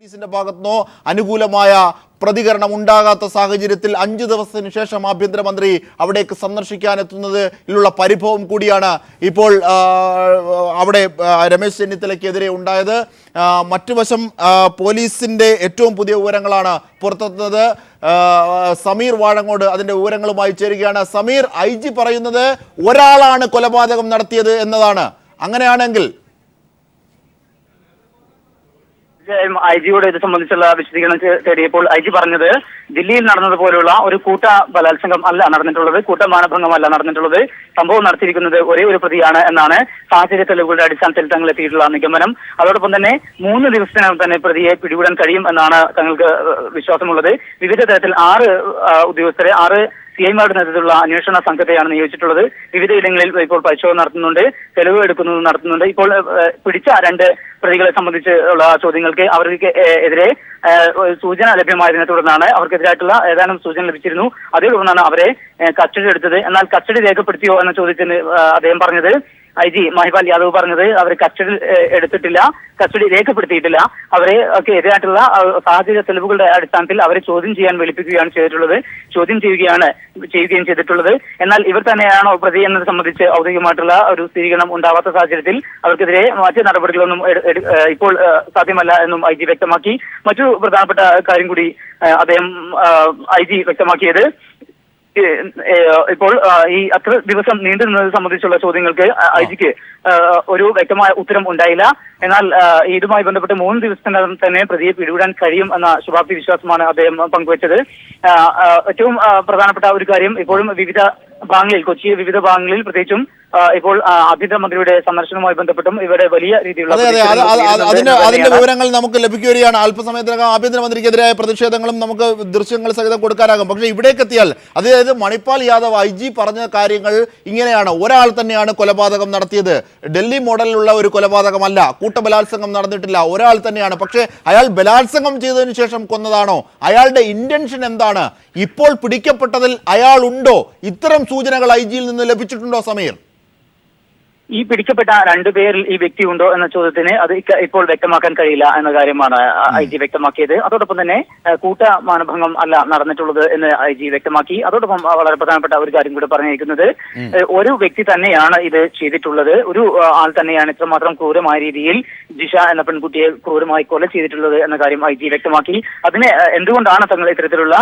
പോലീസിന്റെ ഭാഗത്തുനിന്നോ അനുകൂലമായ പ്രതികരണം ഉണ്ടാകാത്ത സാഹചര്യത്തിൽ 5 ദിവസത്തിന് ശേഷം ആഭ്യന്തരമന്ത്രി അവിടേക്ക് സന്ദർശിക്കാനെത്തുന്നതിലുള്ള പരിഭവം കൂടിയാണ് ഇപ്പോൾ അവിടെ രമേശ് ചെന്നിത്തലയ്ക്കെതിരെ ഉണ്ടായത്. മറ്റു വശം പോലീസിന്റെ ഏറ്റവും പുതിയ വിവരങ്ങളാണ് പുറത്തെത്തുന്നത്. സമീർ വാഴങ്ങോട് അതിന്റെ വിവരങ്ങളുമായി ചേരുകയാണ്. സമീർ, IG പറയുന്നത് ഒരാളാണ് കൊലപാതകം നടത്തിയത് എന്നതാണ്. അങ്ങനെയാണെങ്കിൽ IG-യോട് ഇത് സംബന്ധിച്ചുള്ള വിശദീകരണം തേടിയപ്പോൾ IG പറഞ്ഞത് ദില്ലിയിൽ നടന്നതുപോലുള്ള ഒരു കൂട്ട ബലാത്സംഗം അല്ല നടന്നിട്ടുള്ളത്, കൂട്ട മാനഭംഗമല്ല നടന്നിട്ടുള്ളത്, സംഭവം നടത്തിയിരിക്കുന്നത് ഒരേ ഒരു പ്രതിയാണ് എന്നാണ് സാഹചര്യ തെളിവുകളുടെ അടിസ്ഥാനത്തിൽ തങ്ങൾ എത്തിയിട്ടുള്ള നിഗമനം. അതോടൊപ്പം തന്നെ 3 ദിവസത്തിനകം തന്നെ പ്രതിയെ പിടികൂടാൻ കഴിയും എന്നാണ് തങ്ങൾക്ക് വിശ്വാസമുള്ളത്. വിവിധ തരത്തിൽ 6 ഉദ്യോഗസ്ഥരെ 6 CIമാരുടെ നേതൃത്വത്തിലുള്ള അന്വേഷണ സംഘത്തെയാണ് നിയോഗിച്ചിട്ടുള്ളത്. വിവിധ ഇടങ്ങളിൽ ഇപ്പോൾ പരിശോധന നടത്തുന്നുണ്ട്, തെളിവ് നടത്തുന്നുണ്ട്. ഇപ്പോൾ പിടിച്ച 2 പ്രതികളെ സംബന്ധിച്ചുള്ള ചോദ്യങ്ങൾക്ക് അവർക്ക് എതിരെ സൂചന ലഭ്യമായതിനെ തുടർന്നാണ് അവർക്കെതിരായിട്ടുള്ള ഏതാനും സൂചന ലഭിച്ചിരുന്നു. അതേ തുടർന്നാണ് അവരെ കസ്റ്റഡി എടുത്തത്. എന്നാൽ കസ്റ്റഡി രേഖപ്പെടുത്തിയോ എന്ന ചോദ്യത്തിന് അദ്ദേഹം പറഞ്ഞത്, IG മഹിപാൽ യാദവ് പറഞ്ഞത് അവർ കസ്റ്റഡി എടുത്തിട്ടില്ല, കസ്റ്റഡി രേഖപ്പെടുത്തിയിട്ടില്ല. അവരെ ഒക്കെ എതിരായിട്ടുള്ള സാഹചര്യ തെളിവുകളുടെ അടിസ്ഥാനത്തിൽ അവരെ ചോദ്യം ചെയ്യാൻ വിളിപ്പിക്കുകയാണ് ചോദ്യം ചെയ്യുകയും ചെയ്തിട്ടുള്ളത്. എന്നാൽ ഇവർ തന്നെയാണോ പ്രതി എന്നത് സംബന്ധിച്ച് ഔദ്യോഗികമായിട്ടുള്ള ഒരു സ്ഥിരീകരണം ഉണ്ടാവാത്ത സാഹചര്യത്തിൽ അവർക്കെതിരെ മറ്റ് നടപടികളൊന്നും ഇപ്പോൾ സാധ്യമല്ല എന്നും IG വ്യക്തമാക്കി. മറ്റു പ്രധാനപ്പെട്ട കാര്യം കൂടി അദ്ദേഹം IG വ്യക്തമാക്കിയത്, ഇപ്പോൾ ഈ അത്ര ദിവസം നീണ്ടു നിന്നത് സംബന്ധിച്ചുള്ള ചോദ്യങ്ങൾക്ക് IG-ക്ക് ഒരു വ്യക്തമായ ഉത്തരം ഉണ്ടായില്ല. എന്നാൽ ഇതുമായി ബന്ധപ്പെട്ട് 3 ദിവസത്തിനകം തന്നെ പ്രതിയെ പിടികൂടാൻ കഴിയും എന്ന ശുഭാപ്തി വിശ്വാസമാണ് അദ്ദേഹം പങ്കുവച്ചത്. ഏറ്റവും പ്രധാനപ്പെട്ട ഒരു കാര്യം, ഇപ്പോഴും വിവിധ ഭാഗങ്ങളിൽ, കൊച്ചി വിവിധ ഭാഗങ്ങളിൽ പ്രത്യേകിച്ചും ഇപ്പോൾ ആഭ്യന്തരമന്ത്രിയുടെ സന്ദർശനവുമായി ബന്ധപ്പെട്ടും ഇവിടെ വലിയ രീതിയിലുള്ള അതിന്റെ വിവരങ്ങൾ നമുക്ക് ലഭിക്കുകയാണ്. അല്പസമയത്തിനകം ആഭ്യന്തരമന്ത്രിക്കെതിരായ പ്രതിഷേധങ്ങളും നമുക്ക് ദൃശ്യങ്ങൾ സഹിതം കൊടുക്കാനാകും. പക്ഷേ ഇവിടേക്ക് എത്തിയാൽ, അതായത് മണിപ്പാൽ യാദവ് IG പറഞ്ഞ കാര്യങ്ങൾ ഇങ്ങനെയാണ്: ഒരാൾ തന്നെയാണ് കൊലപാതകം നടത്തിയത്, ഡൽഹി മോഡലിലുള്ള ഒരു കൊലപാതകമല്ല, കൂട്ടബലാത്സംഗം നടന്നിട്ടില്ല, ഒരാൾ തന്നെയാണ്. പക്ഷേ അയാൾ ബലാത്സംഗം ചെയ്തതിനു ശേഷം കൊന്നതാണോ? അയാളുടെ ഇന്റൻഷൻ എന്താണ്? ഇപ്പോൾ പിടിക്കപ്പെട്ടതിൽ അയാൾ ഉണ്ടോ? ഇത്തരം സൂചനകൾ IG-യിൽ നിന്ന് ലഭിച്ചിട്ടുണ്ടോ സമീർ? ഈ പിടിക്കപ്പെട്ട 2 പേരിൽ ഈ വ്യക്തി ഉണ്ടോ എന്ന ചോദ്യത്തിന് അത് ഇപ്പോൾ വ്യക്തമാക്കാൻ കഴിയില്ല എന്ന കാര്യമാണ് IG വ്യക്തമാക്കിയത്. അതോടൊപ്പം തന്നെ കൂട്ട മാനഭംഗം അല്ല നടന്നിട്ടുള്ളത് എന്ന് IG വ്യക്തമാക്കി. അതോടൊപ്പം വളരെ പ്രധാനപ്പെട്ട ഒരു കാര്യം കൂടി പറഞ്ഞിരിക്കുന്നത്, ഒരു വ്യക്തി തന്നെയാണ് ഇത് ചെയ്തിട്ടുള്ളത്, ഒരു ആൾ തന്നെയാണ് ഇത്രമാത്രം ക്രൂരമായ രീതിയിൽ ജിഷ എന്ന പെൺകുട്ടിയെ ക്രൂരമായി കൊല ചെയ്തിട്ടുള്ളത് എന്ന കാര്യം IG വ്യക്തമാക്കി. അതിന് എന്തുകൊണ്ടാണ് തങ്ങൾ ഇത്തരത്തിലുള്ള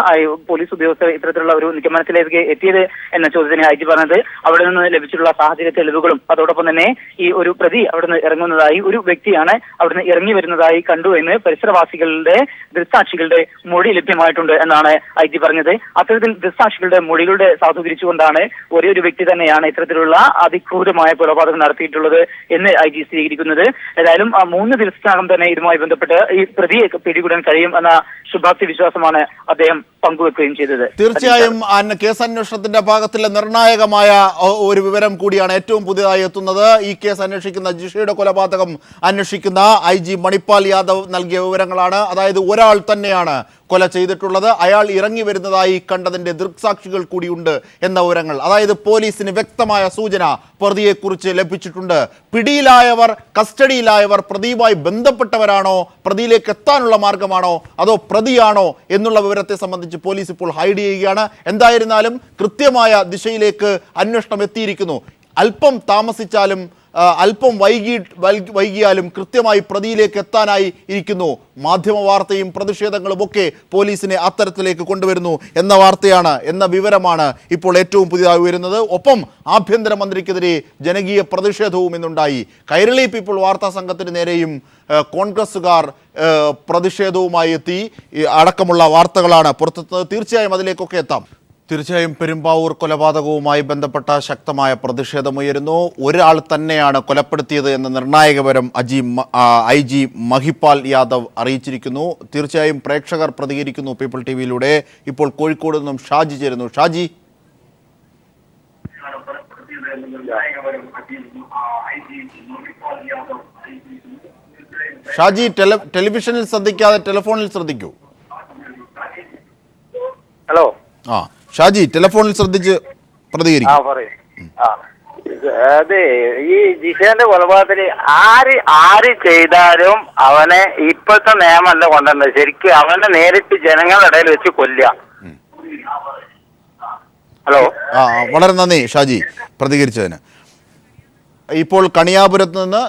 പോലീസ് ഉദ്യോഗസ്ഥർ ഇത്തരത്തിലുള്ള ഒരു നിഗമനത്തിലേക്ക് എത്തിയത് എന്ന ചോദ്യത്തിന് IG പറഞ്ഞത്, അവിടെ നിന്ന് ലഭിച്ചിട്ടുള്ള സാഹചര്യ തെളിവുകളും അതോടൊപ്പം തന്നെ ഈ ഒരു പ്രതി അവിടുന്ന് ഇറങ്ങുന്നതായി, ഒരു വ്യക്തിയാണ് അവിടുന്ന് ഇറങ്ങി വരുന്നതായി കണ്ടു എന്ന് പരിസരവാസികളുടെ ദൃക്സാക്ഷികളുടെ മൊഴി ലഭ്യമായിട്ടുണ്ട് എന്നാണ് IG പറഞ്ഞത്. അത്തരത്തിൽ ദൃക്സാക്ഷികളുടെ മൊഴികളുടെ സാധൂകരിച്ചുകൊണ്ടാണ് ഒരേ ഒരു വ്യക്തി തന്നെയാണ് ഇത്തരത്തിലുള്ള അതിക്രൂരമായ കൊലപാതകം നടത്തിയിട്ടുള്ളത് എന്ന് IG സ്ഥിരീകരിക്കുന്നത്. ഏതായാലും 3 ദിവസത്തിനകം തന്നെ ഇതുമായി ബന്ധപ്പെട്ട് ഈ പ്രതിയെ പിടികൂടാൻ കഴിയും എന്ന ശുഭാപ്തി വിശ്വാസമാണ് അദ്ദേഹം പങ്കുവെക്കുകയും ചെയ്തത്. തീർച്ചയായും കേസന്വേഷണത്തിന്റെ ഭാഗത്തിലെ നിർണായകമായ ഒരു വിവരം കൂടിയാണ് ഏറ്റവും പുതിയതായി എത്തുന്നത്. ഈ കേസ് അന്വേഷിക്കുന്ന ജിഷയുടെ കൊലപാതകം അന്വേഷിക്കുന്ന IG മണിപ്പാൽ യാദവ് നൽകിയ വിവരങ്ങളാണ്. അതായത് ഒരാൾ തന്നെയാണ് കൊല ചെയ്തിട്ടുള്ളത്, അയാൾ ഇറങ്ങി വരുന്നതായി കണ്ടതിന്റെ ദൃക്സാക്ഷികൾ കൂടിയുണ്ട് എന്ന വിവരങ്ങൾ. അതായത് പോലീസിന് വ്യക്തമായ സൂചന പ്രതിയെക്കുറിച്ച് ലഭിച്ചിട്ടുണ്ട്. പിടിയിലായവർ, കസ്റ്റഡിയിലായവർ പ്രതിയുമായി ബന്ധപ്പെട്ടവരാണോ, പ്രതിയിലേക്ക് എത്താനുള്ള മാർഗമാണോ, അതോ പ്രതിയാണോ എന്നുള്ള വിവരത്തെ സംബന്ധിച്ച് പോലീസ് ഇപ്പോൾ ഹൈഡ് ചെയ്യുകയാണ്. എന്തായിരുന്നാലും കൃത്യമായ ദിശയിലേക്ക് അന്വേഷണം എത്തിയിരിക്കുന്നു. അല്പം താമസിച്ചാലും അല്പം വൈകിയാലും കൃത്യമായി പ്രതിയിലേക്ക് എത്താനായി ഇരിക്കുന്നു. മാധ്യമ വാർത്തയും പ്രതിഷേധങ്ങളും ഒക്കെ പോലീസിനെ അത്തരത്തിലേക്ക് കൊണ്ടുവരുന്നു എന്ന വാർത്തയാണ്, എന്ന വിവരമാണ് ഇപ്പോൾ ഏറ്റവും പുതിയതായി വരുന്നത്. ഒപ്പം ആഭ്യന്തരമന്ത്രിക്കെതിരെ ജനകീയ പ്രതിഷേധവും ഇന്നുണ്ടായി. കൈരളി പീപ്പിൾ വാർത്താ സംഘത്തിന് നേരെയും കോൺഗ്രസുകാർ പ്രതിഷേധവുമായി എത്തി അടക്കമുള്ള വാർത്തകളാണ് പുറത്തെത്തുന്നത്. തീർച്ചയായും അതിലേക്കൊക്കെ എത്താം. തീർച്ചയായും പെരുമ്പാവൂർ കൊലപാതകവുമായി ബന്ധപ്പെട്ട ശക്തമായ പ്രതിഷേധമുയരുന്നു. ഒരാൾ തന്നെയാണ് കൊലപ്പെടുത്തിയത് എന്ന നിർണായക വിവരം IG മഹിപാൽ യാദവ് അറിയിച്ചിരിക്കുന്നു. തീർച്ചയായും പ്രേക്ഷകർ പ്രതികരിക്കുന്നു പീപ്പിൾ TVയിലൂടെ. ഇപ്പോൾ കോഴിക്കോട് നിന്നും ഷാജി ചേരുന്നു. ഷാജി, ടെലിവിഷനിൽ ശ്രദ്ധിക്കാതെ ടെലിഫോണിൽ ശ്രദ്ധിക്കൂ. ഹലോ. ഷാജി, ടെലിഫോണിൽ ശ്രദ്ധിച്ച് പ്രതികരിക്കും. അതെ, ഈ ജിഷേന്റെ കൊലപാതകത്തിന് ആര് ചെയ്താലും അവനെ ഇപ്പോഴത്തെ നിയമമല്ല കൊണ്ടുവന്നത്. ശരിക്കും അവനെ നേരിട്ട് ജനങ്ങളുടെ ഇടയിൽ വെച്ച് കൊല്ലുക. ഹലോ, വളരെ നന്ദി ഷാജി പ്രതികരിച്ചതിന്. ഇപ്പോൾ കണിയാപുരത്ത് നിന്ന്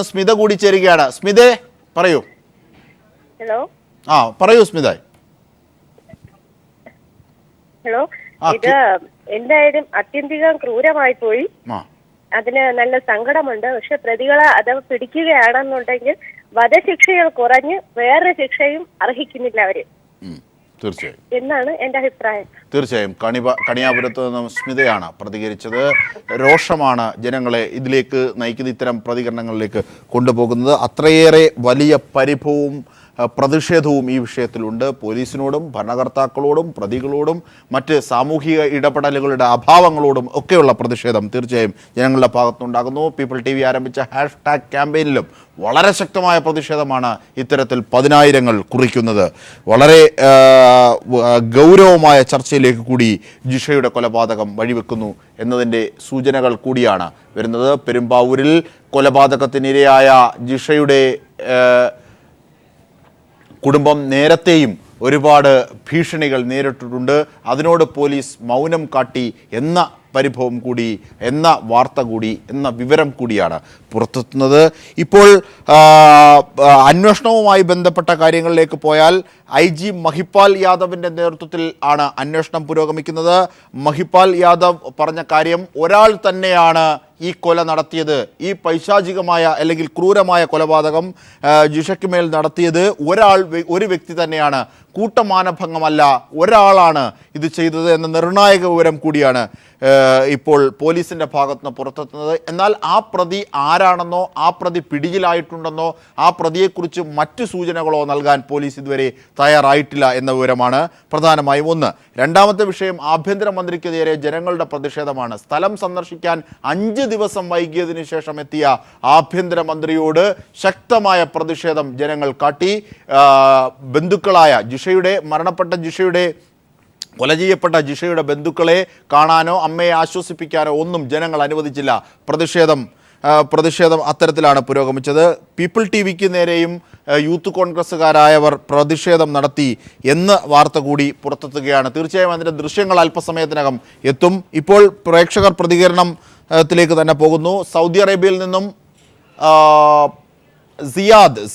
സ്മിത കൂടി ചേരുകയാണ്. സ്മിതേ പറയൂ. ഹലോ പറയൂ സ്മിത. ഹലോ, ഇത് എന്തായാലും അത്യന്തികം ക്രൂരമായി പോയി. അതിന് നല്ല സങ്കടമുണ്ട്. പക്ഷെ പ്രതികളെ അത് പിടിക്കുകയാണെന്നുണ്ടെങ്കിൽ വധശിക്ഷകൾ കുറഞ്ഞ് വേറെ ശിക്ഷയും അർഹിക്കുന്നില്ല അവര്. തീർച്ചയായും എന്നാണ് എന്റെ അഭിപ്രായം. തീർച്ചയായും കണിയാപുരത്ത് നിന്നും സ്മിതയാണ് പ്രതികരിച്ചത്. രോഷമാണ് ജനങ്ങളെ ഇതിലേക്ക് നയിക്കുന്ന, ഇത്തരം പ്രതികരണങ്ങളിലേക്ക് കൊണ്ടുപോകുന്നത്. അത്രയേറെ വലിയ പരിഭവവും പ്രതിഷേധവും ഈ വിഷയത്തിലുണ്ട്. പോലീസിനോടും ഭരണകർത്താക്കളോടും പ്രതികളോടും മറ്റ് സാമൂഹിക ഇടപെടലുകളുടെ അഭാവങ്ങളോടും ഒക്കെയുള്ള പ്രതിഷേധം തീർച്ചയായും ജനങ്ങളുടെ ഭാഗത്തുനിന്നുണ്ടാകുന്നു. പീപ്പിൾ TV ആരംഭിച്ച #ക്യാമ്പയിനിലും വളരെ ശക്തമായ പ്രതിഷേധമാണ് ഇത്തരത്തിൽ 10,000 കുറിക്കുന്നത്. വളരെ ഗൗരവമായ ചർച്ചയിലേക്ക് കൂടി ജിഷയുടെ കൊലപാതകം വഴിവെക്കുന്നു എന്നതിൻ്റെ സൂചനകൾ കൂടിയാണ് വരുന്നത്. പെരുമ്പാവൂരിൽ കൊലപാതകത്തിനിരയായ ജിഷയുടെ കുടുംബം നേരത്തെയും ഒരുപാട് ഭീഷണികൾ നേരിട്ടിട്ടുണ്ട്. അതിനോട് പോലീസ് മൗനം കാട്ടി എന്ന പരിഭവം കൂടി, എന്ന വാർത്ത കൂടി, എന്ന വിവരം കൂടിയാണ് പുറത്തെത്തുന്നത്. ഇപ്പോൾ അന്വേഷണവുമായി ബന്ധപ്പെട്ട കാര്യങ്ങളിലേക്ക് പോയാൽ IG മഹിപാൽ യാദവിൻ്റെ നേതൃത്വത്തിൽ ആണ് അന്വേഷണം പുരോഗമിക്കുന്നത്. മഹിപാൽ യാദവ് പറഞ്ഞ കാര്യം, ഒരാൾ തന്നെയാണ് ഈ കൊല നടത്തിയത്. ഈ പൈശാചികമായ അല്ലെങ്കിൽ ക്രൂരമായ കൊലപാതകം ജിഷയ്ക്ക് മേൽ നടത്തിയത് ഒരു വ്യക്തി തന്നെയാണ്, കൂട്ടമാനഭംഗമല്ല, ഒരാളാണ് ഇത് ചെയ്തത് എന്ന നിർണായക വിവരം കൂടിയാണ് ഇപ്പോൾ പോലീസിൻ്റെ ഭാഗത്തുനിന്ന് പുറത്തെത്തുന്നത്. എന്നാൽ ആ പ്രതി ആരാണെന്നോ ആ പ്രതി പിടിയിലായിട്ടുണ്ടെന്നോ ആ പ്രതിയെക്കുറിച്ച് മറ്റ് സൂചനകളോ നൽകാൻ പോലീസ് ഇതുവരെ തയ്യാറായിട്ടില്ല എന്ന വിവരമാണ് പ്രധാനമായും ഒന്ന്. രണ്ടാമത്തെ വിഷയം, ആഭ്യന്തരമന്ത്രിക്കെതിരെ ജനങ്ങളുടെ പ്രതിഷേധമാണ്. സ്ഥലം സന്ദർശിക്കാൻ 5 ദിവസം വൈകിയതിനു ശേഷം എത്തിയ ആഭ്യന്തരമന്ത്രിയോട് ശക്തമായ പ്രതിഷേധം ജനങ്ങൾ കാട്ടി. ബന്ധുക്കളായ മരണപ്പെട്ട ജിഷയുടെ കൊല ചെയ്യപ്പെട്ട ജിഷയുടെ ബന്ധുക്കളെ കാണാനോ അമ്മയെ ആശ്വസിപ്പിക്കാനോ ഒന്നും ജനങ്ങൾ അനുവദിച്ചില്ല. പ്രതിഷേധം അത്തരത്തിലാണ് പുരോഗമിച്ചത്. പീപ്പിൾ TVക്ക് നേരെയും യൂത്ത് കോൺഗ്രസ്സുകാരായവർ പ്രതിഷേധം നടത്തി എന്ന വാർത്ത കൂടി പുറത്തെത്തുകയാണ്. തീർച്ചയായും അതിൻ്റെ ദൃശ്യങ്ങൾ അല്പസമയത്തിനകം എത്തും. ഇപ്പോൾ പ്രേക്ഷകർ പ്രതികരണത്തിലേക്ക് തന്നെ പോകുന്നു. സൗദി അറേബ്യയിൽ നിന്നും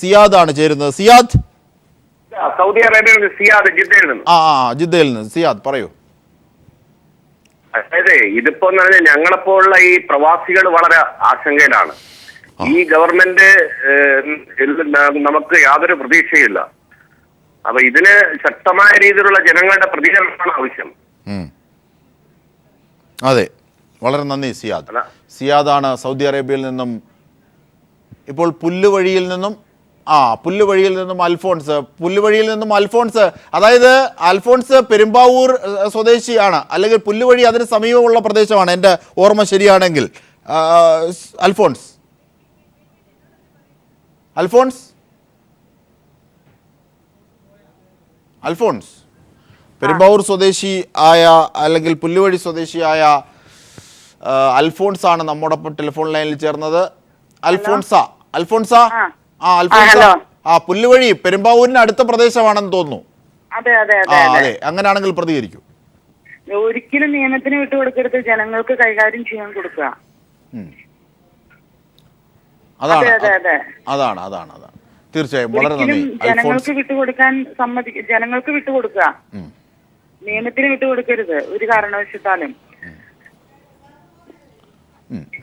സിയാദാണ് ചേരുന്നത്. സിയാദ്, സൗദി അറേബ്യയിൽ ജിദ്ദയിൽ നിന്ന് സിയാദ് പറയൂ. അതായത് ഇതിപ്പോ ഞങ്ങളെപ്പോലുള്ള ഈ പ്രവാസികൾ വളരെ ആശങ്കയിലാണ്. ഈ ഗവൺമെന്റ് നമുക്ക് യാതൊരു പ്രതീക്ഷയില്ല. അപ്പൊ ഇതിന് ശക്തമായ രീതിയിലുള്ള ജനങ്ങളുടെ പ്രതികരണമാണ് ആവശ്യം. അതെ, വളരെ നന്ദി സിയാദാണ് സൗദി അറേബ്യയിൽ നിന്നും. ഇപ്പോൾ പുല്ലുവഴിയിൽ നിന്നും അൽഫോൺസ്, അതായത് അൽഫോൺസ് പെരുമ്പാവൂർ സ്വദേശിയാണ്, അല്ലെങ്കിൽ പുല്ലുവഴി അതിന് സമീപമുള്ള പ്രദേശമാണ് എൻ്റെ ഓർമ്മ ശരിയാണെങ്കിൽ. അൽഫോൺസ് പെരുമ്പാവൂർ സ്വദേശി ആയ അല്ലെങ്കിൽ പുല്ലുവഴി സ്വദേശിയായ അൽഫോൺസ് ആണ് നമ്മോടൊപ്പം ടെലിഫോൺ ലൈനിൽ ചേർന്നത്. അൽഫോൺസ പുല്ലുവഴി പെരുമ്പാവൂരിന് അടുത്ത പ്രദേശമാണെന്ന് തോന്നുന്നു. അതെ, അങ്ങനെയാണെങ്കിൽ പ്രതികരിക്കൂ. ഒരിക്കലും നിയമത്തിന് വിട്ടുകൊടുക്കരുത്, ജനങ്ങൾക്ക് കൈകാര്യം ചെയ്യാൻ കൊടുക്കുക. അതാണ് തീർച്ചയായും. വളരെ നന്ദി. ജനങ്ങൾക്ക് വിട്ടുകൊടുക്കുക, നിയമത്തിന് വിട്ടുകൊടുക്കരുത് ഒരു കാരണവശാലും.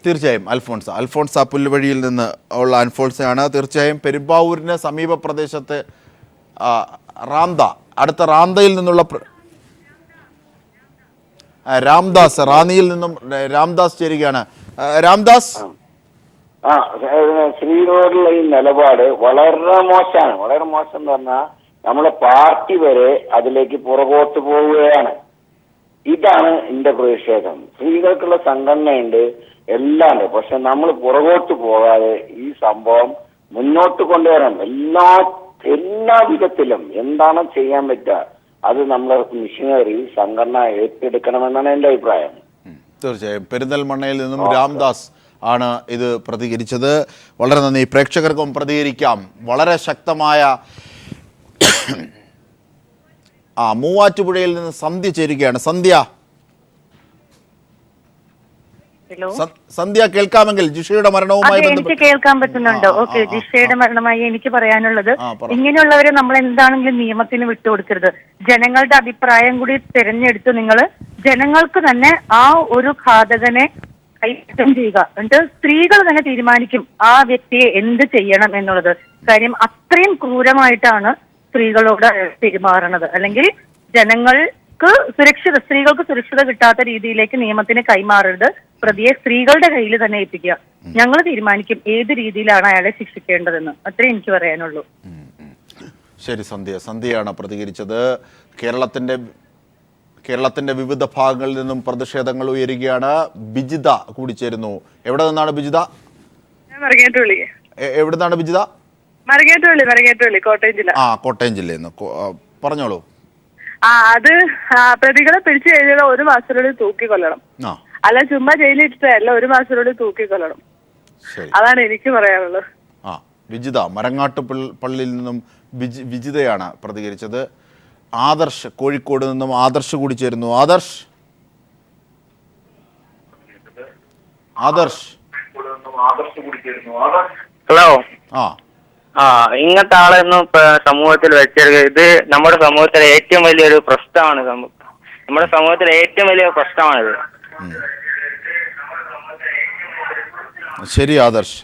തീർച്ചയായും അൽഫോൺസ പുല്ലുവഴിയിൽ നിന്ന് ഉള്ള അൽഫോൺസയാണ്. തീർച്ചയായും പെരുമ്പാവൂരിന് സമീപ പ്രദേശത്ത് അടുത്ത റാന്തയിൽ നിന്നുള്ള റാന്നിയിൽ നിന്നും രാംദാസ് ചേരുകയാണ്. രാംദാസ്, ശ്രീനോടുള്ള ഈ നിലപാട് വളരെ മോശമാണ്. വളരെ മോശം എന്ന് പറഞ്ഞാൽ നമ്മളെ പാർട്ടി വരെ അതിലേക്ക് പുറകോട്ട് പോവുകയാണ്. ഇതാണ് എന്റെ പ്രതിഷേധം. സ്ത്രീകൾക്കുള്ള സംഘടനയുണ്ട്, എല്ലാം ഉണ്ട്. പക്ഷെ നമ്മൾ പുറകോട്ട് പോകാതെ ഈ സംഭവം മുന്നോട്ട് കൊണ്ടുവരണം. എല്ലാ വിധത്തിലും എന്താണ് ചെയ്യാൻ പറ്റുക അത് നമ്മളെ മിഷനറി സംഘടന ഏറ്റെടുക്കണമെന്നാണ് എന്റെ അഭിപ്രായം. തീർച്ചയായും പെരിന്തൽമണ്ണയിൽ നിന്നും രാംദാസ് ആണ് ഇത് പ്രതികരിച്ചത്. വളരെ നന്ദി. പ്രേക്ഷകർക്കും പ്രതികരിക്കാം. വളരെ ശക്തമായ മൂവാറ്റുപുഴയിൽ നിന്ന് സന്ധ്യ ചേരുകയാണ്. സന്ധ്യ കേൾക്കാമെങ്കിൽ ജിഷയുടെ മരണവുമായി എനിക്ക് കേൾക്കാൻ പറ്റുന്നുണ്ടോ? ഓക്കെ, ജിഷയുടെ മരണമായി എനിക്ക് പറയാനുള്ളത്, ഇങ്ങനെയുള്ളവരെ നമ്മൾ എന്താണെങ്കിലും നിയമത്തിന് വിട്ടുകൊടുക്കരുത്. ജനങ്ങളുടെ അഭിപ്രായം കൂടി തിരഞ്ഞെടുത്ത് നിങ്ങൾ ജനങ്ങൾക്ക് തന്നെ ആ ഒരു ഘാതകനെ കൈമാറ്റം ചെയ്യുക. എന്നിട്ട് സ്ത്രീകൾ തന്നെ തീരുമാനിക്കും ആ വ്യക്തിയെ എന്ത് ചെയ്യണം എന്നുള്ളത്. കാര്യം അത്രയും ക്രൂരമായിട്ടാണ് സ്ത്രീകളോട് പെരുമാറുന്നത്. അല്ലെങ്കിൽ സ്ത്രീകൾക്ക് സുരക്ഷിത കിട്ടാത്ത രീതിയിലേക്ക് നിയമത്തിന് കൈമാറരുത്. പ്രതിയെ സ്ത്രീകളുടെ കയ്യിൽ തന്നെ ഏൽപ്പിക്കുക. ഞങ്ങൾ തീരുമാനിക്കും ഏത് രീതിയിലാണ് അയാളെ ശിക്ഷിക്കേണ്ടതെന്ന്. അത്രേ എനിക്ക് പറയാനുള്ളൂ. ശരി, സന്ധ്യയാണ് പ്രതികരിച്ചത്. കേരളത്തിന്റെ വിവിധ ഭാഗങ്ങളിൽ നിന്നും പ്രതിഷേധങ്ങൾ ഉയരുകയാണ്. ബിജിത കൂടി ചേരുന്നു. എവിടെ നിന്നാണ് ബിജിത? എവിടെ നിന്നാണ് ബിജിത? മരങ്ങേട്ടുള്ളി, കോട്ടയം ജില്ല. കോട്ടയം ജില്ലയിൽ നിന്ന് പറഞ്ഞോളൂ. അത് പ്രതികളെ പിടിച്ചു കഴിഞ്ഞാൽ 1 മാസത്തിനുള്ളിൽ തൂക്കിക്കൊല്ലണം. അല്ല ചുമ്മാ ജയിലിട്ടല്ല, 1 മാസത്തിനുള്ളിൽ തൂക്കിക്കൊല്ലണം. അതാണ് എനിക്ക് പറയാനുള്ളത്. വിജിത മരങ്ങാട്ടുപള്ളിയിൽ നിന്നും വിജിതയാണ് പ്രതികരിച്ചത്. ആദർശ് കോഴിക്കോട് നിന്നും ആദർശ് കൂടി ചേരുന്നു. ആദർശ് ഹലോ. ഇങ്ങനത്തെ ആളൊന്നും സമൂഹത്തിൽ വെച്ചെടുക്കുക. ഇത് നമ്മുടെ സമൂഹത്തിലെ ഏറ്റവും വലിയൊരു പ്രശ്നമാണ്. നമ്മുടെ സമൂഹത്തിലെ ഏറ്റവും വലിയ പ്രശ്നമാണിത്. ശരി ആദർശ്.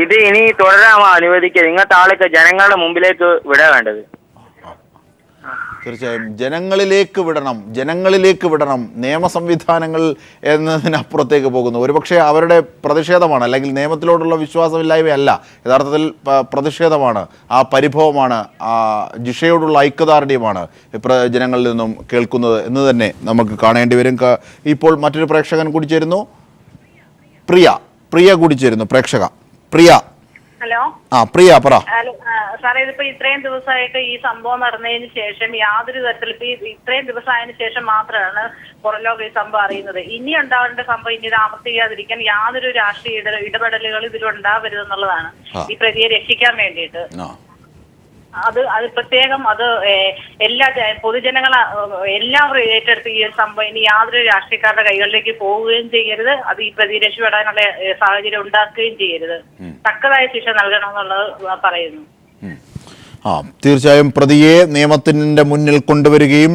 ഇത് ഇനി തുടരാമോ അനുവദിക്കുക? ഇങ്ങനത്തെ ആളൊക്കെ ജനങ്ങളുടെ മുമ്പിലേക്ക് വിടാൻ വേണ്ടത്. തീർച്ചയായും ജനങ്ങളിലേക്ക് വിടണം. നിയമ സംവിധാനങ്ങൾ എന്നതിനപ്പുറത്തേക്ക് പോകുന്നു. ഒരുപക്ഷെ അവരുടെ പ്രതിഷേധമാണ്, അല്ലെങ്കിൽ നിയമത്തിലോടുള്ള വിശ്വാസമില്ലായ്മയല്ല, യഥാർത്ഥത്തിൽ പ്രതിഷേധമാണ്, ആ പരിഭവമാണ്, ആ ജിഷയോടുള്ള ഐക്യദാർഢ്യമാണ് ജനങ്ങളിൽ നിന്നും കേൾക്കുന്നത് എന്ന് തന്നെ നമുക്ക് കാണേണ്ടി വരും. ഇപ്പോൾ മറ്റൊരു പ്രേക്ഷകൻ കൂടി ചേരുന്നു. പ്രിയ കൂടി ചേരുന്നു. പ്രിയ. ഹലോ. പ്രിയ പറ. സാറേ, ഇതിപ്പോ ഇത്രയും ദിവസമായിട്ട് ഈ സംഭവം നടന്നതിന് ശേഷം യാതൊരു തരത്തിൽ ഇത്രയും ദിവസമായതിനു ശേഷം മാത്രമാണ് പുറം ലോകം ഈ സംഭവം അറിയുന്നത്. ഇനി ഉണ്ടാവേണ്ട സംഭവം ഇനി ഇത് ആവർത്തിക്കാതിരിക്കാൻ യാതൊരു രാഷ്ട്രീയ ഇടപെടലുകൾ ഇതിലുണ്ടാവരുതെന്നുള്ളതാണ് ഈ പ്രതിയെ രക്ഷിക്കാൻ വേണ്ടിയിട്ട്. അത് പ്രത്യേകം എല്ലാ പൊതുജനങ്ങൾ എല്ലാവരും ഏറ്റെടുത്ത് ഈ ഒരു സംഭവം ഇനി യാതൊരു രാഷ്ട്രീയക്കാരുടെ കൈകളിലേക്ക് പോവുകയും ചെയ്യരുത്. അത് ഈ പ്രതി രക്ഷപ്പെടാനുള്ള സാഹചര്യം ഉണ്ടാക്കുകയും ചെയ്യരുത്. തക്കതായ ശിക്ഷ നൽകണമെന്നുള്ളത് പറയുന്നു. തീർച്ചയായും പ്രതിയെ നിയമത്തിന്റെ മുന്നിൽ കൊണ്ടുവരികയും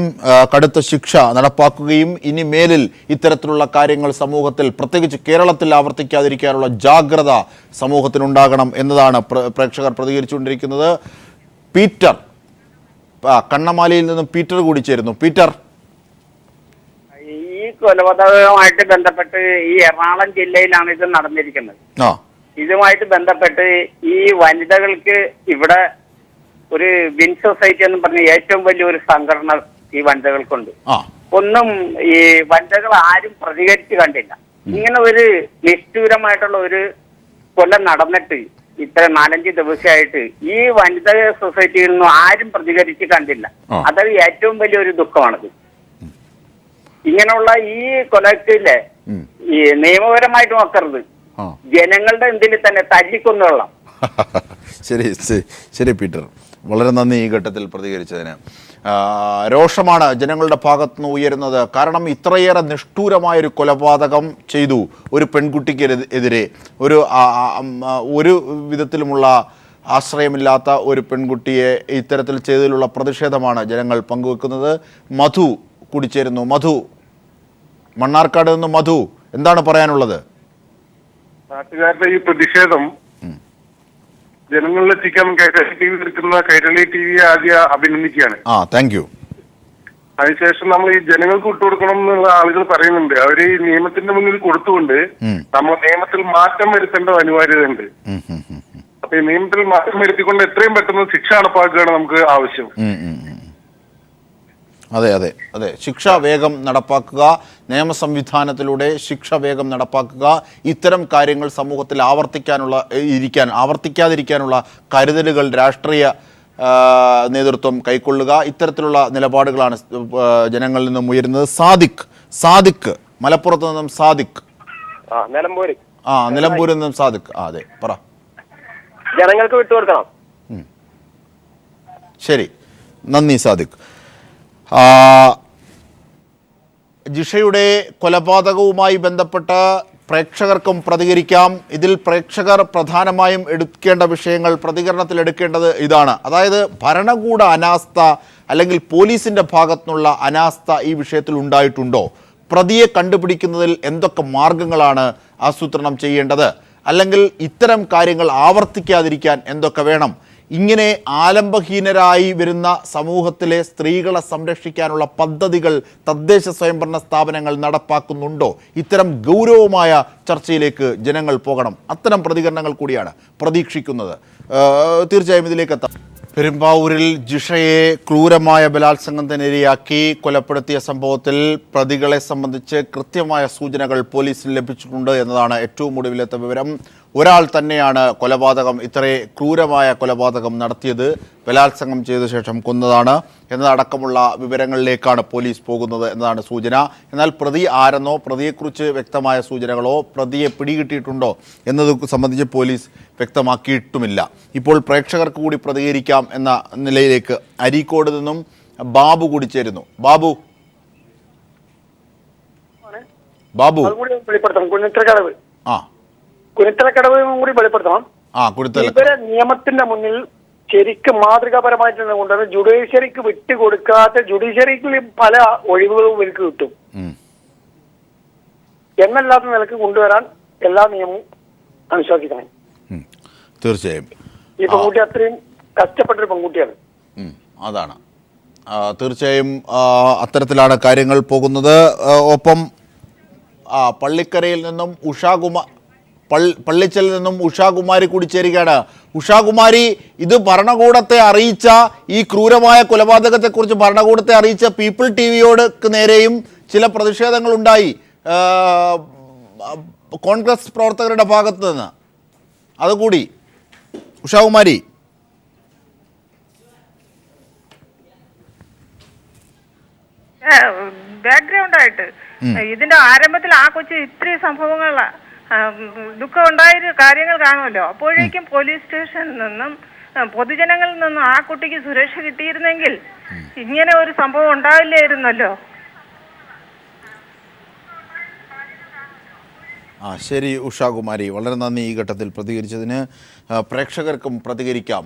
കടുത്ത ശിക്ഷ നടപ്പാക്കുകയും ഇനി മേലിൽ ഇത്തരത്തിലുള്ള കാര്യങ്ങൾ സമൂഹത്തിൽ, പ്രത്യേകിച്ച് കേരളത്തിൽ ആവർത്തിക്കാതിരിക്കാനുള്ള ജാഗ്രത സമൂഹത്തിനുണ്ടാകണം എന്നതാണ് പ്രേക്ഷകർ പ്രതികരിച്ചുകൊണ്ടിരിക്കുന്നത്. പീറ്റർ കണ്ണമാലിയിൽ നിന്നും പീറ്റർ കൂടി ചേരുന്നു. പീറ്റർ. ഈ കൊലപാതകവുമായിട്ട് ബന്ധപ്പെട്ട് ഈ എറണാകുളം ജില്ലയിലാണ് ഇത് നടന്നിരിക്കുന്നത്. ഇതുമായിട്ട് ബന്ധപ്പെട്ട് ഈ വനിതകൾക്ക് ഇവിടെ ഒരു വിൻ സൊസൈറ്റി എന്ന് പറഞ്ഞ ഏറ്റവും വലിയൊരു സംഘടന ഈ വനിതകൾക്കുണ്ട്. ഒന്നും ഈ വനിതകൾ ആരും പ്രതികരിച്ച് കണ്ടില്ല. ഇങ്ങനെ ഒരു നിഷ്ഠൂരമായിട്ടുള്ള ഒരു കൊല്ലം നടന്നിട്ട് ഇത്ര 4-5 ദിവസമായിട്ട് ഈ വനിതാ സൊസൈറ്റിയിൽ നിന്നും ആരും പ്രതികരിച്ച് കണ്ടില്ല. അത് ഏറ്റവും വലിയൊരു ദുഃഖമാണത്. ഇങ്ങനെയുള്ള ഈ കൊലക്കില്ലേ ഈ നിയമപരമായിട്ട് നോക്കരുത്, ജനങ്ങളുടെ എന്തിൽ തന്നെ തല്ലിക്കൊന്നുകൊള്ളാം. ശരി പീറ്റർ, വളരെ നന്ദി ഈ ഘട്ടത്തിൽ പ്രതികരിച്ചതിന്. രോഷമാണ് ജനങ്ങളുടെ ഭാഗത്തുനിന്ന് ഉയരുന്നത്. കാരണം ഇത്രയേറെ നിഷ്ഠൂരമായൊരു കൊലപാതകം ചെയ്തു ഒരു പെൺകുട്ടിക്ക് എതിരെ. ഒരു വിധത്തിലുമുള്ള ആശ്രയമില്ലാത്ത ഒരു പെൺകുട്ടിയെ ഇത്തരത്തിൽ ചെയ്തതിലുള്ള പ്രതിഷേധമാണ് ജനങ്ങൾ പങ്കുവെക്കുന്നത്. മധു കൂടി ചേരുന്നു. മണ്ണാർക്കാട് നിന്ന് മധു, എന്താണ് പറയാനുള്ളത്? നാട്ടുകാരുടെ ഈ പ്രതിഷേധം ജനങ്ങളിലെത്തിക്കാൻ കൈരളി ടി വി എടുക്കുന്ന കൈരളി ടി വി ആദ്യം അഭിനന്ദിക്കുകയാണ്. Thank you. അതിനുശേഷം നമ്മൾ ഈ ജനങ്ങൾക്ക് വിട്ടുകൊടുക്കണം എന്നുള്ള ആളുകൾ പറയുന്നുണ്ട്. അവര് ഈ നിയമത്തിന്റെ മുന്നിൽ കൊടുത്തുകൊണ്ട് നമ്മൾ നിയമത്തിൽ മാറ്റം വരുത്തേണ്ട അനിവാര്യതയുണ്ട്. അപ്പൊ ഈ നിയമത്തിൽ മാറ്റം വരുത്തിക്കൊണ്ട് എത്രയും പെട്ടെന്ന് ശിക്ഷ നടപ്പാക്കുകയാണ് നമുക്ക് ആവശ്യം. അതെ ശിക്ഷ വേഗം നടപ്പാക്കുക, നിയമ സംവിധാനത്തിലൂടെ ശിക്ഷ വേഗം നടപ്പാക്കുക. ഇത്തരം കാര്യങ്ങൾ സമൂഹത്തിൽ ആവർത്തിക്കാതിരിക്കാനുള്ള കരുതലുകൾ രാഷ്ട്രീയ നേതൃത്വം കൈക്കൊള്ളുക. ഇത്തരത്തിലുള്ള നിലപാടുകളാണ് ജനങ്ങളിൽ നിന്നും ഉയരുന്നത്. സാദിഖ് മലപ്പുറത്ത് നിന്നും സാദിഖ്. നിലമ്പൂര്. നിലമ്പൂരിൽ നിന്നും സാദിഖ്. അതെ, പറ. ജനങ്ങൾക്ക് വിട്ടുകൊടുക്കണം. ശരി, നന്ദി സാദിഖ്. ജിഷയുടെ കൊലപാതകവുമായി ബന്ധപ്പെട്ട് പ്രേക്ഷകർക്കും പ്രതികരിക്കാം. ഇതിൽ പ്രേക്ഷകർ പ്രധാനമായും എടുക്കേണ്ട വിഷയങ്ങൾ, പ്രതികരണത്തിൽ എടുക്കേണ്ടത് ഇതാണ്. അതായത് ഭരണകൂട അനാസ്ഥ അല്ലെങ്കിൽ പോലീസിൻ്റെ ഭാഗത്തുനിന്നുള്ള അനാസ്ഥ ഈ വിഷയത്തിൽ ഉണ്ടായിട്ടുണ്ടോ? പ്രതിയെ കണ്ടുപിടിക്കുന്നതിൽ എന്തൊക്കെ മാർഗങ്ങളാണ് ആസൂത്രണം ചെയ്യേണ്ടത്? അല്ലെങ്കിൽ ഇത്തരം കാര്യങ്ങൾ ആവർത്തിക്കാതിരിക്കാൻ എന്തൊക്കെ വേണം? ഇങ്ങനെ ആലംബഹീനരായി വരുന്ന സമൂഹത്തിലെ സ്ത്രീകളെ സംരക്ഷിക്കാനുള്ള പദ്ധതികൾ തദ്ദേശ സ്വയംഭരണ സ്ഥാപനങ്ങൾ നടപ്പാക്കുന്നുണ്ടോ? ഇത്തരം ഗൗരവമായ ചർച്ചയിലേക്ക് ജനങ്ങൾ പോകണം. അത്തരം പ്രതികരണങ്ങൾ കൂടിയാണ് പ്രതീക്ഷിക്കുന്നത്. തീർച്ചയായും ഇതിലേക്ക് എത്താം. പെരുമ്പാവൂരിൽ ജിഷയെ ക്രൂരമായ ബലാത്സംഗത്തിനിരയാക്കി കൊലപ്പെടുത്തിയ സംഭവത്തിൽ പ്രതികളെ സംബന്ധിച്ച് കൃത്യമായ സൂചനകൾ പോലീസിന് ലഭിച്ചിട്ടുണ്ട് എന്നതാണ് ഏറ്റവും ഒടുവിലത്തെ വിവരം. ഒരാൾ തന്നെയാണ് ഇത്ര ക്രൂരമായ കൊലപാതകം നടത്തിയത്, ബലാത്സംഗം ചെയ്ത ശേഷം കൊന്നതാണ് എന്നതടക്കമുള്ള വിവരങ്ങളിലേക്കാണ് പോലീസ് പോകുന്നത് എന്നതാണ് സൂചന. എന്നാൽ പ്രതി ആരെന്നോ പ്രതിയെക്കുറിച്ച് വ്യക്തമായ സൂചനകളോ പ്രതിയെ പിടികിട്ടിയിട്ടുണ്ടോ എന്നത് സംബന്ധിച്ച് പോലീസ് വ്യക്തമാക്കിയിട്ടുമില്ല. ഇപ്പോൾ പ്രേക്ഷകർക്ക് കൂടി പ്രതികരിക്കാം എന്ന നിലയിലേക്ക് അരീക്കോട് നിന്നും ബാബു കൂടി ചേരുന്നു. ബാബു കുനിത്തലക്കടവും കൂടി വെളിപ്പെടുത്തണം. ഇവരെ നിയമത്തിന്റെ മുന്നിൽ ശരിക്കും മാതൃകാപരമായിട്ട് കൊണ്ടുവന്ന് ജുഡീഷ്യറിക്ക് വിട്ടുകൊടുക്കാത്ത ജുഡീഷ്യറിക്ക് പല ഒഴിവുകളും ഇവർക്ക് കിട്ടും എന്നല്ലാത്ത നിലക്ക് കൊണ്ടുവരാൻ എല്ലാ നിയമവും അനുശാസിക്കണം. തീർച്ചയായും ഈ പെൺകുട്ടി അത്രയും കഷ്ടപ്പെട്ടൊരു പെൺകുട്ടിയാണ്. അതാണ് തീർച്ചയായും അത്തരത്തിലാണ് കാര്യങ്ങൾ പോകുന്നത്. ഒപ്പം പള്ളിക്കരയിൽ നിന്നും പള്ളിച്ചലിൽ നിന്നും ഉഷാകുമാരി കൂടി ചേരുകയാണ്. ഉഷാകുമാരി, ഇത് ഭരണകൂടത്തെ അറിയിച്ച ഈ ക്രൂരമായ കൊലപാതകത്തെക്കുറിച്ച് ഭരണകൂടത്തെ അറിയിച്ച പീപ്പിൾ ടിവിയോട് നേരെയും ചില പ്രതിഷേധങ്ങളുണ്ടായി കോൺഗ്രസ് പ്രവർത്തകരുടെ ഭാഗത്ത് നിന്ന്. അതുകൂടി ഉഷാകുമാരി. ബാക്ക്ഗ്രൗണ്ട് ആയിട്ട് ഇതിന്റെ ആരംഭത്തിൽ ആ കൊച്ചു ഇത്രയും സംഭവങ്ങൾ ദുഃഖം ഉണ്ടായ കാര്യങ്ങൾ കാണുമല്ലോ. അപ്പോഴേക്കും പോലീസ് സ്റ്റേഷനിൽ നിന്നും പൊതുജനങ്ങളിൽ നിന്നും ആ കുട്ടിക്ക് സുരക്ഷ കിട്ടിയിരുന്നെങ്കിൽ ഇങ്ങനെ ഒരു സംഭവം ഉണ്ടാവില്ലായിരുന്നല്ലോ. ശരി ഉഷാകുമാരി, വളരെ നന്ദി ഈ ഘട്ടത്തിൽ പ്രതികരിച്ചതിന്. പ്രേക്ഷകർക്കും പ്രതികരിക്കാം.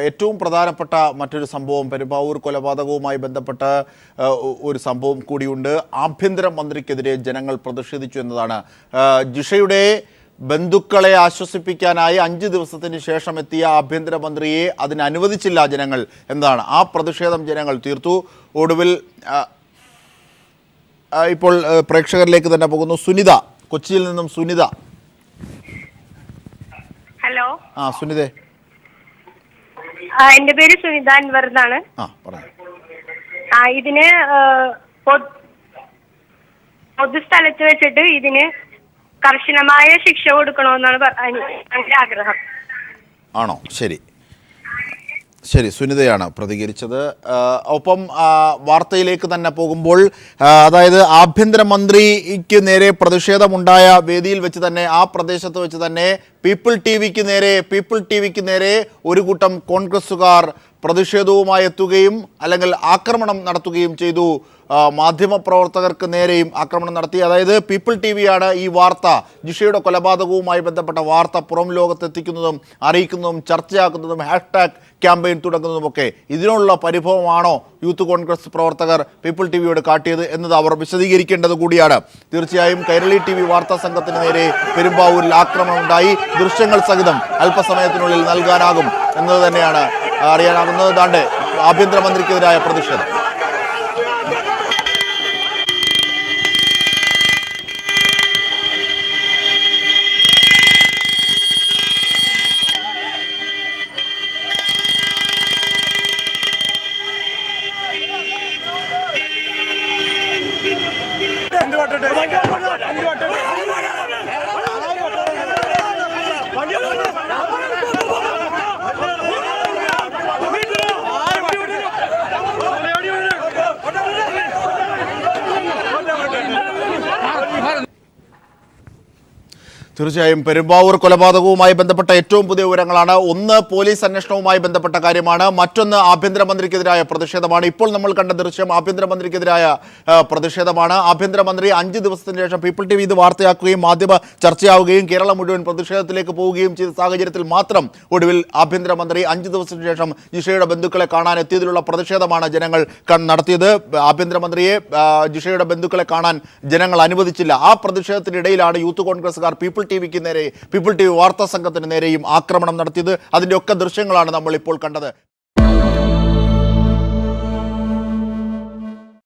ഏറ്റവും പ്രധാനപ്പെട്ട മറ്റൊരു സംഭവം, പെരുമ്പാവൂർ കൊലപാതകവുമായി ബന്ധപ്പെട്ട ഒരു സംഭവം കൂടിയുണ്ട്. ആഭ്യന്തരമന്ത്രിക്കെതിരെ ജനങ്ങൾ പ്രതിഷേധിച്ചു എന്നതാണ്. ജിഷയുടെ ബന്ധുക്കളെ ആശ്വസിപ്പിക്കാനായി 5 ദിവസത്തിന് ശേഷം എത്തിയ ആഭ്യന്തരമന്ത്രിയെ അതിനനുവദിച്ചില്ല ജനങ്ങൾ എന്നതാണ്. ആ പ്രതിഷേധം ജനങ്ങൾ തീർത്തു. ഒടുവിൽ ഇപ്പോൾ പ്രേക്ഷകരിലേക്ക് തന്നെ പോകുന്നു. സുനിത, കൊച്ചിയിൽ നിന്നും സുനിത. ഹലോ. സുനിതേ. എന്റെ പേര് സുനിത അൻവർ എന്നാണ്. ഇതിന് പൊതുസ്ഥലത്ത് വെച്ചിട്ട് ഇതിന് കർശനമായ ശിക്ഷ കൊടുക്കണമെന്നാണ് എന്റെ ആഗ്രഹം. ആണോ? ശരി ശരി, സുനിതയാണ് പ്രതികരിച്ചത്. ഒപ്പം വാർത്തയിലേക്ക് തന്നെ പോകുമ്പോൾ, അതായത് ആഭ്യന്തരമന്ത്രിക്ക് നേരെ പ്രതിഷേധമുണ്ടായ വേദിയിൽ വെച്ച് തന്നെ, ആ പ്രദേശത്ത് വെച്ച് തന്നെ പീപ്പിൾ ടിവിക്ക് നേരെ ഒരു കൂട്ടം കോൺഗ്രസ്സുകാർ പ്രതിഷേധവുമായി എത്തുകയും അല്ലെങ്കിൽ ആക്രമണം നടത്തുകയും ചെയ്തു. മാധ്യമപ്രവർത്തകർക്ക് നേരെയും ആക്രമണം നടത്തി. അതായത് പീപ്പിൾ ടിവിയാണ് ഈ വാർത്ത, ജിഷയുടെ കൊലപാതകവുമായി ബന്ധപ്പെട്ട വാർത്ത പുറം ലോകത്തെത്തിക്കുന്നതും അറിയിക്കുന്നതും ചർച്ചയാക്കുന്നതും ഹാഷ്ടാഗ് ക്യാമ്പയിൻ തുടങ്ങുന്നതുമൊക്കെ. ഇതിനുള്ള പരിഭവമാണോ യൂത്ത് കോൺഗ്രസ് പ്രവർത്തകർ പീപ്പിൾ ടിവിയോട് കാട്ടിയത് എന്നത് അവർ വിശദീകരിക്കേണ്ടത് കൂടിയാണ്. തീർച്ചയായും കൈരളി TV വാർത്താ സംഘത്തിന് നേരെ പെരുമ്പാവൂരിൽ ആക്രമണം ഉണ്ടായി. ദൃശ്യങ്ങൾ സഹിതം അല്പസമയത്തിനുള്ളിൽ നൽകാനാകും എന്നത് തന്നെയാണ് അറിയാനാകുന്നത്. ദാണ്ടെ ആഭ്യന്തരമന്ത്രിക്കെതിരായ പ്രതിഷേധം. തീർച്ചയായും പെരുമ്പാവൂർ കൊലപാതകവുമായി ബന്ധപ്പെട്ട ഏറ്റവും പുതിയ വിവരങ്ങളാണ്. ഒന്ന് പോലീസ് അന്വേഷണവുമായി ബന്ധപ്പെട്ട കാര്യമാണ്, മറ്റൊന്ന് ആഭ്യന്തരമന്ത്രിക്കെതിരായ പ്രതിഷേധമാണ്. ഇപ്പോൾ നമ്മൾ കണ്ട ദൃശ്യം ആഭ്യന്തരമന്ത്രിക്കെതിരായ പ്രതിഷേധമാണ്. ആഭ്യന്തരമന്ത്രി 5 ദിവസത്തിന് ശേഷം പീപ്പിൾ TV ഇത് വാർത്തയാക്കുകയും മാധ്യമ ചർച്ചയാവുകയും കേരളം മുഴുവൻ പ്രതിഷേധത്തിലേക്ക് പോവുകയും ചെയ്ത സാഹചര്യത്തിൽ മാത്രം ഒടുവിൽ ആഭ്യന്തരമന്ത്രി 5 ദിവസത്തിന് ശേഷം ജിഷയുടെ ബന്ധുക്കളെ കാണാൻ എത്തിയതിലുള്ള പ്രതിഷേധമാണ് ജനങ്ങൾ നടത്തിയത്. ആഭ്യന്തരമന്ത്രിയെ ജിഷയുടെ ബന്ധുക്കളെ കാണാൻ ജനങ്ങൾ അനുവദിച്ചില്ല. ആ പ്രതിഷേധത്തിനിടയിലാണ് യൂത്ത് കോൺഗ്രസ്സുകാർ പീപ്പിൾ ടിവിക്ക് നേരെ, പീപ്പിൾ TV വാർത്താ സംഘത്തിന് നേരെയും ആക്രമണം നടത്തിയത്. അതിൻ്റെ ഒക്കെ ദൃശ്യങ്ങളാണ് നമ്മൾ ഇപ്പോൾ കണ്ടത്.